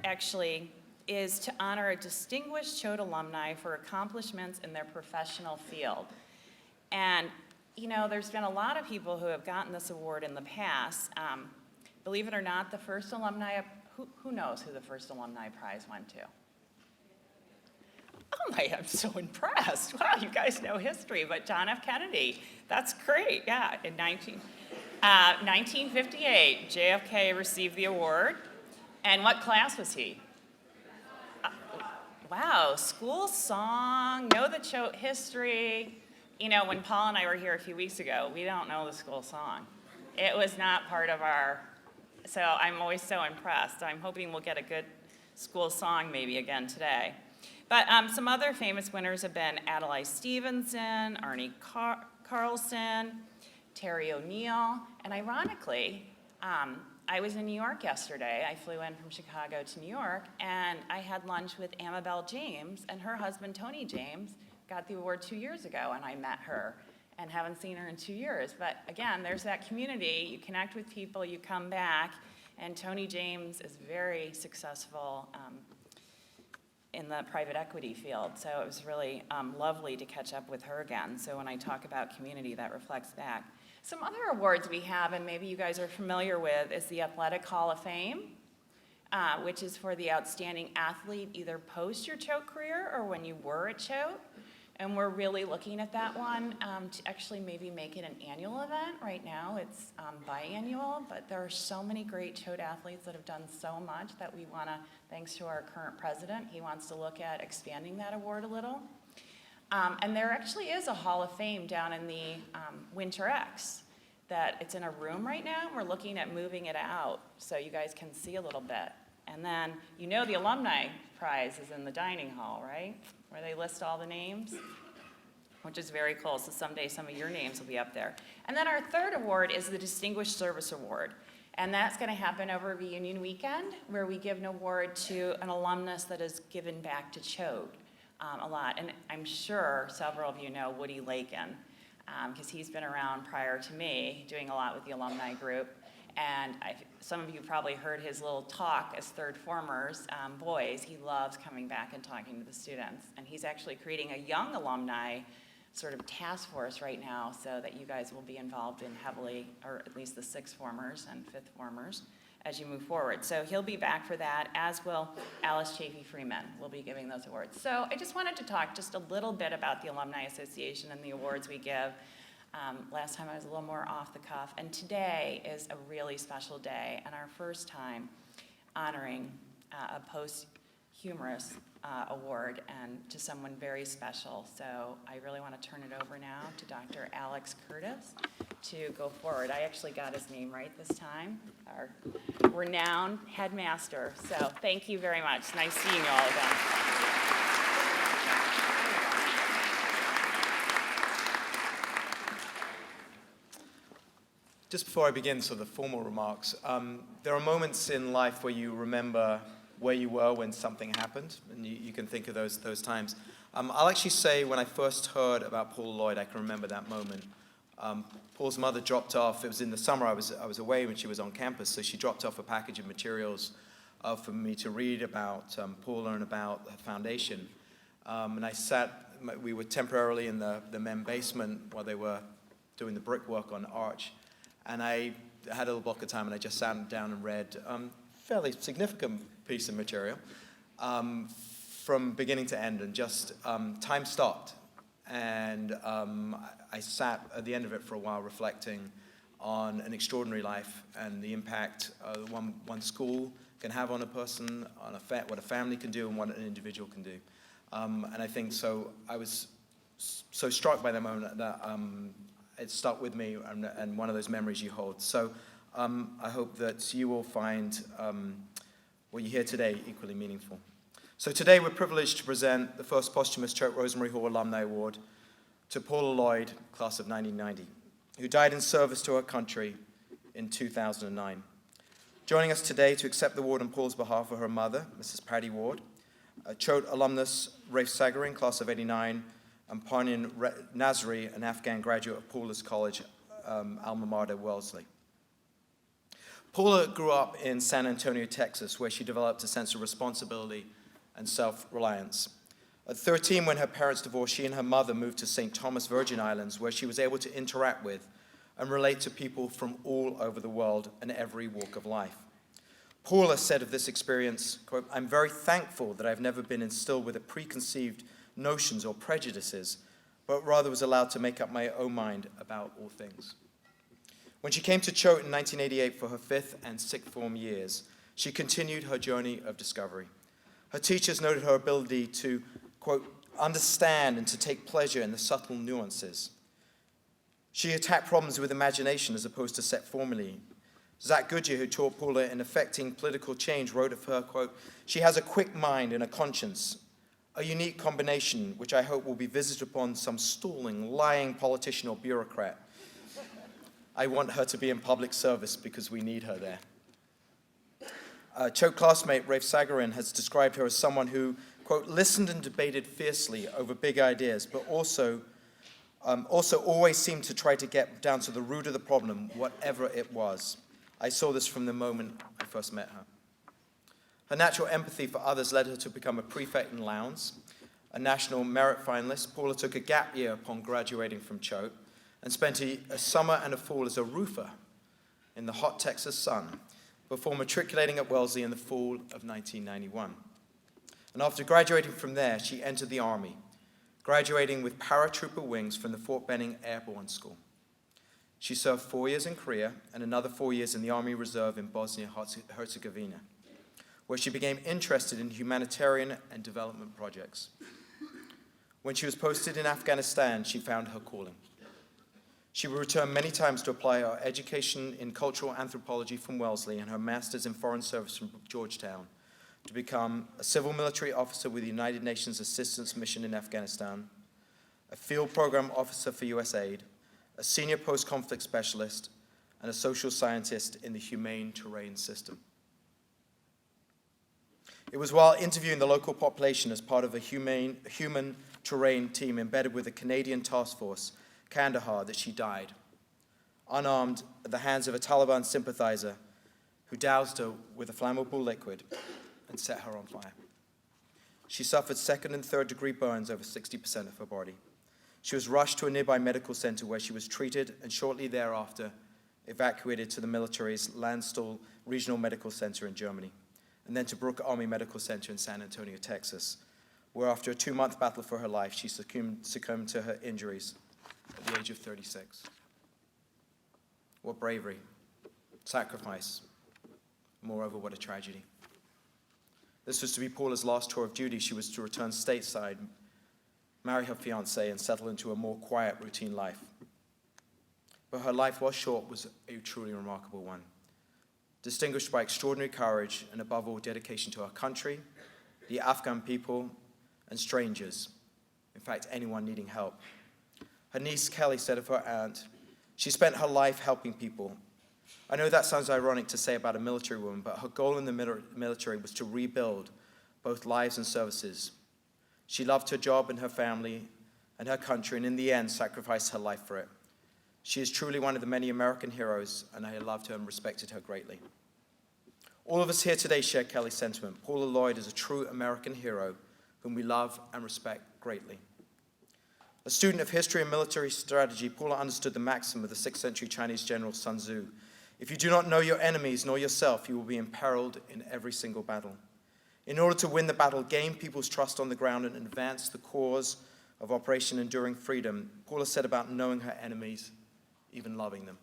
actually is to honor a distinguished Choate alumni for accomplishments in their professional field. And, you know, there's been a lot of people who have gotten this award in the past. Believe it or not, the first alumni, who knows who the first alumni prize went to? Oh my, I'm so impressed. Wow, you guys know history, but John F. Kennedy, that's great, yeah. In 1958, JFK received the award. And what class was he? Wow, school song, know the Choate history. You know, when Paul and I were here a few weeks ago, we don't know the school song. It was not part of our, so I'm always so impressed. I'm hoping we'll get a good school song maybe again today. But some other famous winners have been Adlai Stevenson, Arnie Carlson, Terry O'Neill, and ironically, I was in New York yesterday. I flew in from Chicago to New York, and I had lunch with Amabel James, and her husband, Tony James, got the award 2 years ago, and I met her and haven't seen her in 2 years. But again, there's that community. You connect with people, you come back, and Tony James is very successful in the private equity field. So it was really lovely to catch up with her again. So when I talk about community, that reflects back. Some other awards we have, and maybe you guys are familiar with, is the Athletic Hall of Fame, which is for the outstanding athlete either post your Choate career or when you were at Choate. And we're really looking at that one to actually maybe make it an annual event. Right now it's biannual, but there are so many great Choate athletes that have done so much that we want to, thanks to our current president, he wants to look at expanding that award a little. And there actually is a Hall of Fame down in the Winter X that it's in a room right now. We're looking at moving it out so you guys can see a little bit. And then, you know, the Alumni Prize is in the dining hall, right? Where they list all the names, which is very cool. So someday some of your names will be up there. And then our third award is the Distinguished Service Award. And that's going to happen over Reunion Weekend, where we give an award to an alumnus that has given back to Choate a lot. And I'm sure several of you know Woody Lakin, because he's been around prior to me, doing a lot with the alumni group. And some of you probably heard his little talk as third formers, boys. He loves coming back and talking to the students. And he's actually creating a young alumni sort of task force right now so that you guys will be involved in heavily, or at least the sixth formers and fifth formers, as you move forward. So he'll be back for that, as will Alice Chafee Freeman will be giving those awards. So I just wanted to talk just a little bit about the Alumni Association and the awards we give. Last time I was a little more off the cuff, and today is a really special day and our first time honoring a posthumous award and to someone very special. So I really want to turn it over now to Dr. Alex Curtis to go forward. I actually got his name right this time, our renowned headmaster. So thank you very much. Nice seeing you all again. Just before I begin the formal remarks, there are moments in life where you remember where you were when something happened, and you can think of those times. I'll actually say when I first heard about Paula Loyd, I can remember that moment. Paul's mother dropped off, it was in the summer, I was away when she was on campus, so she dropped off a package of materials for me to read about Paula and about her foundation. And we were temporarily in the MEM basement while they were doing the brickwork on Arch. And I had a little block of time, and I just sat down and read a fairly significant piece of material from beginning to end, and just time stopped. And I sat at the end of it for a while reflecting on an extraordinary life and the impact one school can have on a person, on what a family can do, and what an individual can do. And I think so. I was so struck by that moment that it stuck with me, and one of those memories you hold. So I hope that you will find what you hear today equally meaningful. So today we're privileged to present the first posthumous Choate Rosemary Hall Alumni Award to Paula Loyd, class of 1990, who died in service to her country in 2009. Joining us today to accept the award on Paula's behalf are her mother, Mrs. Patty Ward, Choate alumnus Rafe Sagarin, class of 89, and Parnian Nasri, an Afghan graduate of Paula's College, alma mater, Wellesley. Paula grew up in San Antonio, Texas, where she developed a sense of responsibility and self-reliance. At 13, when her parents divorced, she and her mother moved to St. Thomas Virgin Islands, where she was able to interact with and relate to people from all over the world and every walk of life. Paula said of this experience, quote, "I'm very thankful that I've never been instilled with preconceived notions or prejudices, but rather was allowed to make up my own mind about all things." When she came to Choate in 1988 for her 5th and 6th form years, she continued her journey of discovery. Her teachers noted her ability to, quote, "understand and to take pleasure in the subtle nuances." She attacked problems with imagination as opposed to set formulae. Zach Goodyear, who taught Paula in affecting political change, wrote of her, quote, "She has a quick mind and a conscience, a unique combination which I hope will be visited upon some stalling, lying politician or bureaucrat. I want her to be in public service because we need her there." Choate classmate Rafe Sagarin has described her as someone who, quote, "listened and debated fiercely over big ideas, but also always seemed to try to get down to the root of the problem, whatever it was. I saw this from the moment I first met her." Her natural empathy for others led her to become a prefect in Lowndes, a national merit finalist. Paula took a gap year upon graduating from Choate and spent a summer and a fall as a roofer in the hot Texas sun before matriculating at Wellesley in the fall of 1991. And after graduating from there, she entered the Army, graduating with paratrooper wings from the Fort Benning Airborne School. She served 4 years in Korea and another 4 years in the Army Reserve in Bosnia-Herzegovina, where she became interested in humanitarian and development projects. When she was posted in Afghanistan, she found her calling. She would return many times to apply her education in cultural anthropology from Wellesley and her master's in foreign service from Georgetown to become a civil military officer with the United Nations Assistance Mission in Afghanistan, a field program officer for USAID, a senior post-conflict specialist, and a social scientist in the Humane Terrain System. It was while interviewing the local population as part of a human terrain team embedded with the Canadian Task Force, Kandahar, that she died, unarmed at the hands of a Taliban sympathizer who doused her with a flammable liquid and set her on fire. She suffered 2nd and 3rd degree burns over 60% of her body. She was rushed to a nearby medical center where she was treated and shortly thereafter evacuated to the military's Landstuhl Regional Medical Center in Germany, and then to Brooke Army Medical Center in San Antonio, Texas, where after a 2-month battle for her life, she succumbed to her injuries at the age of 36. What bravery, sacrifice, moreover, what a tragedy. This was to be Paula's last tour of duty. She was to return stateside, marry her fiancé, and settle into a more quiet, routine life. But her life, while short, was a truly remarkable one, distinguished by extraordinary courage and, above all, dedication to her country, the Afghan people, and strangers, in fact, anyone needing help. Her niece Kelly said of her aunt, "She spent her life helping people. I know that sounds ironic to say about a military woman, but her goal in the military was to rebuild both lives and services. She loved her job and her family and her country, and in the end, sacrificed her life for it. She is truly one of the many American heroes, and I loved her and respected her greatly." All of us here today share Kelly's sentiment. Paula Loyd is a true American hero whom we love and respect greatly. A student of history and military strategy, Paula understood the maxim of the 6th century Chinese general Sun Tzu: "If you do not know your enemies nor yourself, you will be imperiled in every single battle." In order to win the battle, gain people's trust on the ground, and advance the cause of Operation Enduring Freedom, Paula said about knowing her enemies, even loving them.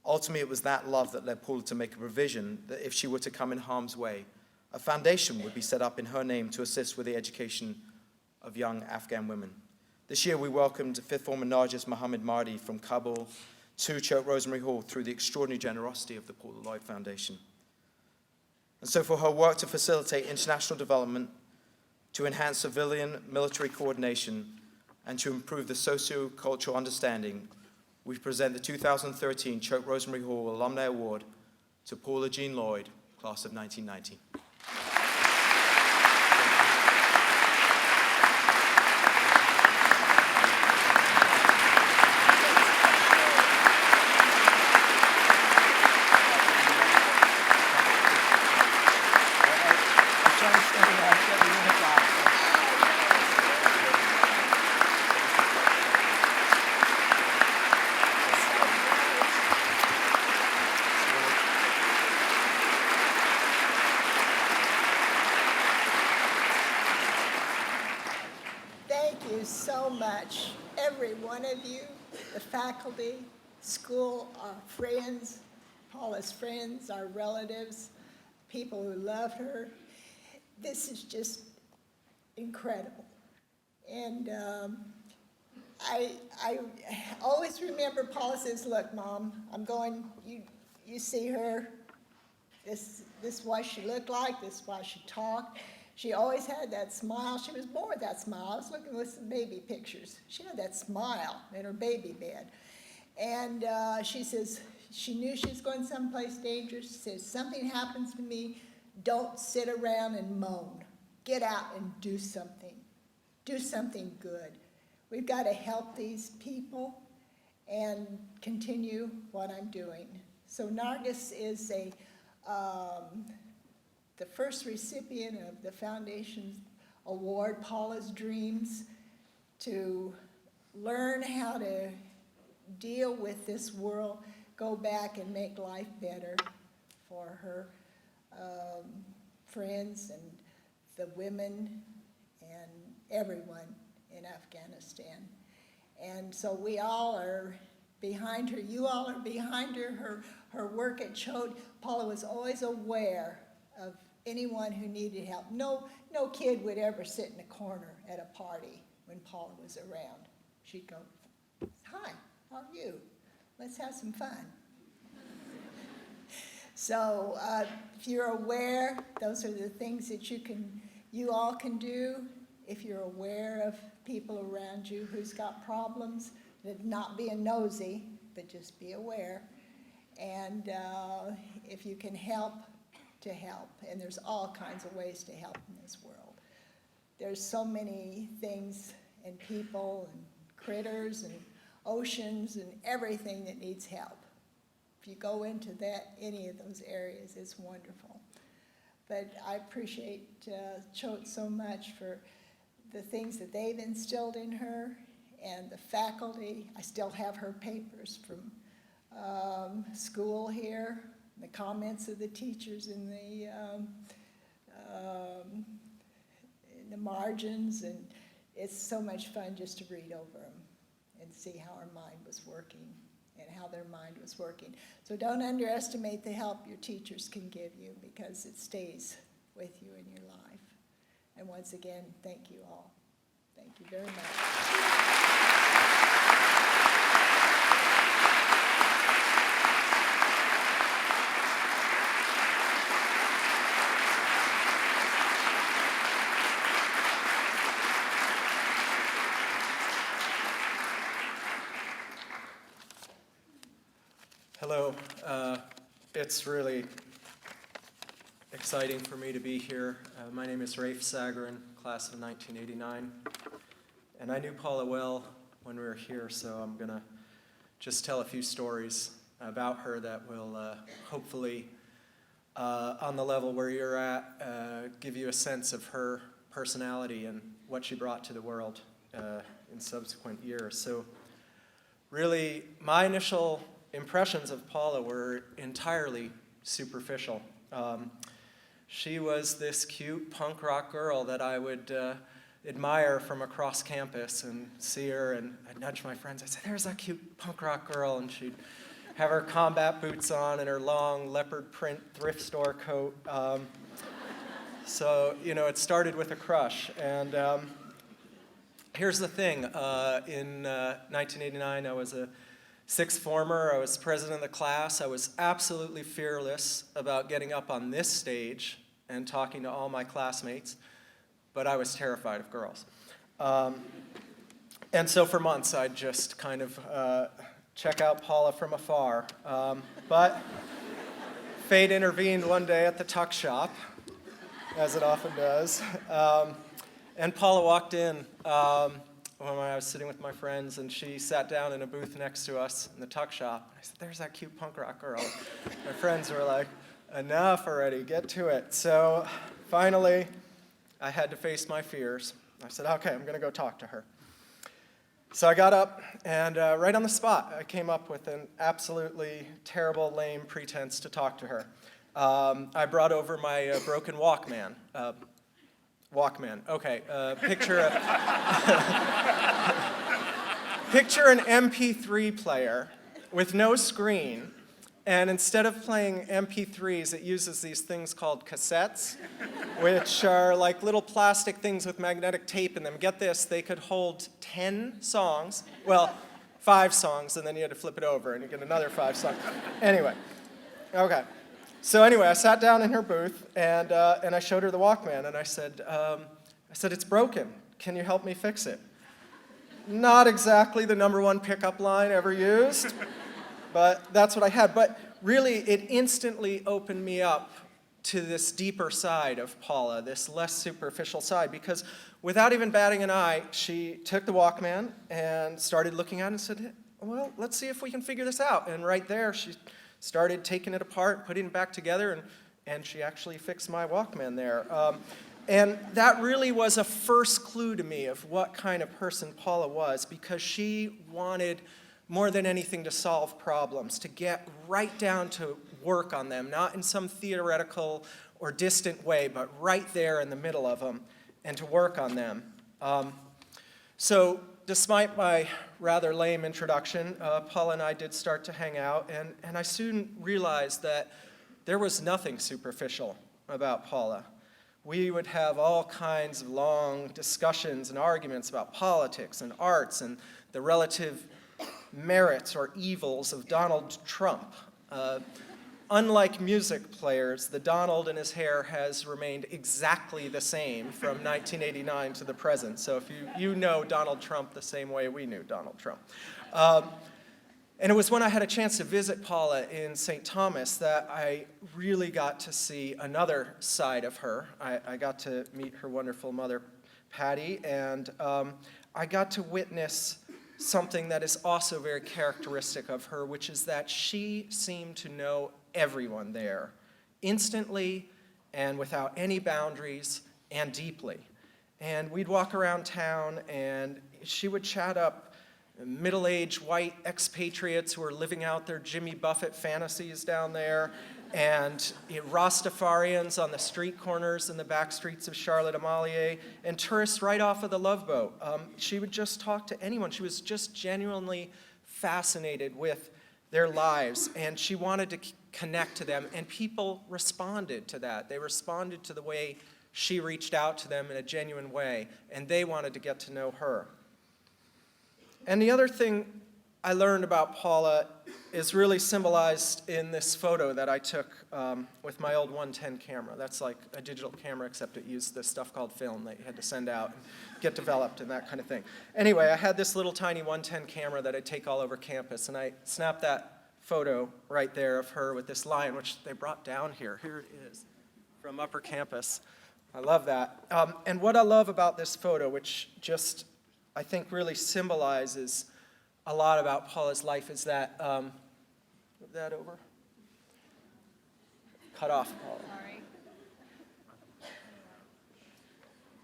Ultimately, it was that love that led Paula to make a provision that if she were to come in harm's way, a foundation would be set up in her name to assist with the education of young Afghan women. This year, we welcomed 5th former Nargis Mohammed Mahdi from Kabul to Choate Rosemary Hall through the extraordinary generosity of the Paula Loyd Foundation. And so for her work to facilitate international development, to enhance civilian-military coordination, and to improve the socio-cultural understanding, we present the 2013 Choate Rosemary Hall Alumni Award to Paula Jean Loyd, class of 1990. much, every one of you, the faculty, school, our friends, Paula's friends, our relatives, people who love her. This is just incredible. And I always remember Paula says, look, Mom, I'm going, you see her, this is what she looked like, this is what she talked. She always had that smile. She was born with that smile. I was looking with some baby pictures. She had that smile in her baby bed. And she says, she knew she was going someplace dangerous. She says, something happens to me, don't sit around and moan. Get out and do something. Do something good. We've got to help these people and continue what I'm doing. So Nargis is the first recipient of the Foundation's award, Paula's Dreams, to learn how to deal with this world, go back and make life better for her friends and the women and everyone in Afghanistan. And so we all are behind her. You all are behind her. Her work at Choate. Paula was always aware of anyone who needed help. No kid would ever sit in a corner at a party when Paula was around. She'd go, hi, how are you? Let's have some fun. So if you're aware, those are the things that you all can do. If you're aware of people around you who's got problems, that not being nosy, but just be aware. And if you can help, to help. And there's all kinds of ways to help in this world. There's so many things and people and critters and oceans and everything that needs help. If you go into any of those areas, it's wonderful. But I appreciate Choate so much for the things that they've instilled in her and the faculty. I still have her papers from school here, the comments of the teachers in the margins, and it's so much fun just to read over them and see how our mind was working and how their mind was working. So don't underestimate the help your teachers can give you, because it stays with you in your life. And once again, thank you all. Thank you very much. Hello. It's really exciting for me to be here. My name is Rafe Sagarin, class of 1989. And I knew Paula well when we were here, so I'm going to just tell a few stories about her that will hopefully, on the level where you're at, give you a sense of her personality and what she brought to the world in subsequent years. So really, my initial impressions of Paula were entirely superficial. She was this cute punk rock girl that I would admire from across campus and see her, and I'd nudge my friends. I'd say, there's that cute punk rock girl, and she'd have her combat boots on and her long leopard print thrift store coat. So, it started with a crush. And here's the thing. In 1989, I was a sixth former. I was president of the class. I was absolutely fearless about getting up on this stage and talking to all my classmates, but I was terrified of girls. And so for months, I'd just kind of check out Paula from afar. But fate intervened one day at the tuck shop, as it often does. And Paula walked in when I was sitting with my friends, and she sat down in a booth next to us in the tuck shop. I said, there's that cute punk rock girl. My friends were like, enough already, get to it. So finally, I had to face my fears. I said, okay, I'm going to go talk to her. So I got up, and right on the spot, I came up with an absolutely terrible, lame pretense to talk to her. I brought over my broken Walkman. Walkman. Okay, picture Picture an MP3 player with no screen, and instead of playing MP3s, it uses these things called cassettes, which are like little plastic things with magnetic tape in them. Get this, they could hold 10 songs, well, 5 songs, and then you had to flip it over, and you get another 5 songs. Anyway, okay. So anyway, I sat down in her booth, and I showed her the Walkman, and I said, it's broken. Can you help me fix it? Not exactly the #1 pickup line ever used, but that's what I had. But really, it instantly opened me up to this deeper side of Paula, this less superficial side, because without even batting an eye, she took the Walkman and started looking at it and said, well, let's see if we can figure this out. And right there, she started taking it apart, putting it back together, and she actually fixed my Walkman there. And that really was a first clue to me of what kind of person Paula was, because she wanted more than anything to solve problems, to get right down to work on them, not in some theoretical or distant way, but right there in the middle of them, and to work on them. So despite my rather lame introduction, Paula and I did start to hang out, and I soon realized that there was nothing superficial about Paula. We would have all kinds of long discussions and arguments about politics and arts and the relative merits or evils of Donald Trump. Unlike music players, the Donald in his hair has remained exactly the same from 1989 to the present. So if you know Donald Trump the same way we knew Donald Trump. And it was when I had a chance to visit Paula in St. Thomas that I really got to see another side of her. I got to meet her wonderful mother, Patty, and I got to witness something that is also very characteristic of her, which is that she seemed to know everyone there, instantly and without any boundaries and deeply. And we'd walk around town and she would chat up middle-aged white expatriates who are living out their Jimmy Buffett fantasies down there, and Rastafarians on the street corners in the back streets of Charlotte Amalie, and tourists right off of the Love Boat. She would just talk to anyone. She was just genuinely fascinated with their lives, and she wanted to connect to them, and people responded to that. They responded to the way she reached out to them in a genuine way, and they wanted to get to know her. And the other thing I learned about Paula is really symbolized in this photo that I took with my old 110 camera. That's like a digital camera, except it used this stuff called film that you had to send out and get developed and that kind of thing. Anyway, I had this little tiny 110 camera that I take all over campus, and I snapped that photo right there of her with this lion, which they brought down here. Here it is from Upper Campus. I love that. And what I love about this photo, which just I think really symbolizes a lot about Paula's life, is that, move that over. Cut off, Paula. Sorry.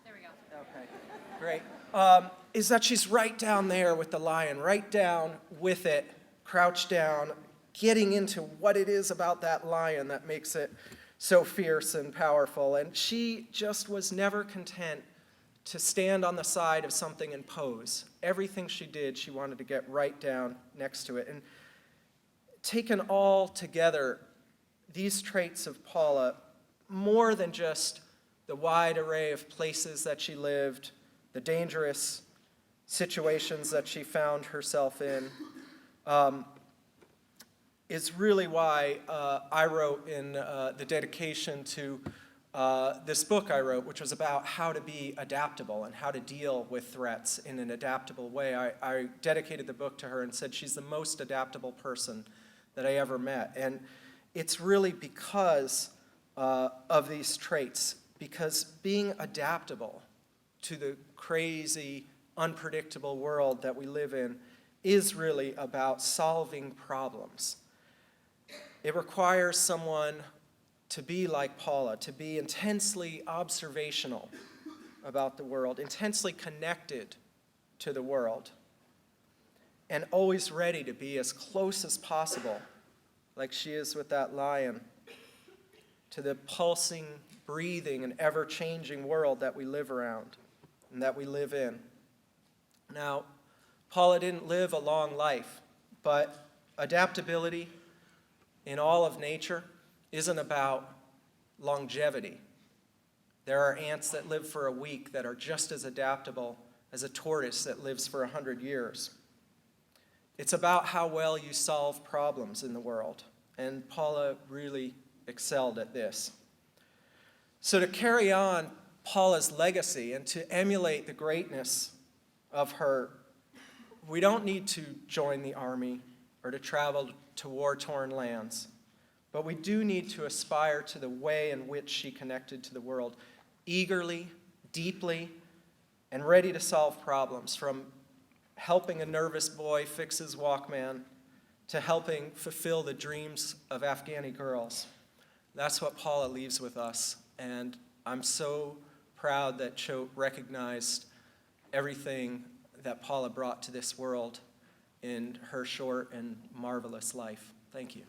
There we go. Okay, great. Is that she's right down there with the lion, right down with it, crouched down, getting into what it is about that lion that makes it so fierce and powerful. And she just was never content to stand on the side of something and pose. Everything she did, she wanted to get right down next to it. And taken all together, these traits of Paula, more than just the wide array of places that she lived, the dangerous situations that she found herself in, is really why I wrote in the dedication to this book I wrote, which was about how to be adaptable and how to deal with threats in an adaptable way. I dedicated the book to her and said she's the most adaptable person that I ever met. And it's really because of these traits, because being adaptable to the crazy, unpredictable world that we live in is really about solving problems. It requires someone to be like Paula, to be intensely observational about the world, intensely connected to the world, and always ready to be as close as possible, like she is with that lion, to the pulsing, breathing, and ever-changing world that we live around and that we live in. Now, Paula didn't live a long life, but adaptability in all of nature isn't about longevity. There are ants that live for a week that are just as adaptable as a tortoise that lives for 100 years. It's about how well you solve problems in the world, and Paula really excelled at this. So to carry on Paula's legacy and to emulate the greatness of her, we don't need to join the army or to travel to war-torn lands, but we do need to aspire to the way in which she connected to the world, eagerly, deeply, and ready to solve problems, from helping a nervous boy fix his Walkman to helping fulfill the dreams of Afghani girls. That's what Paula leaves with us, and I'm so proud that Choate recognized everything that Paula brought to this world in her short and marvelous life. Thank you.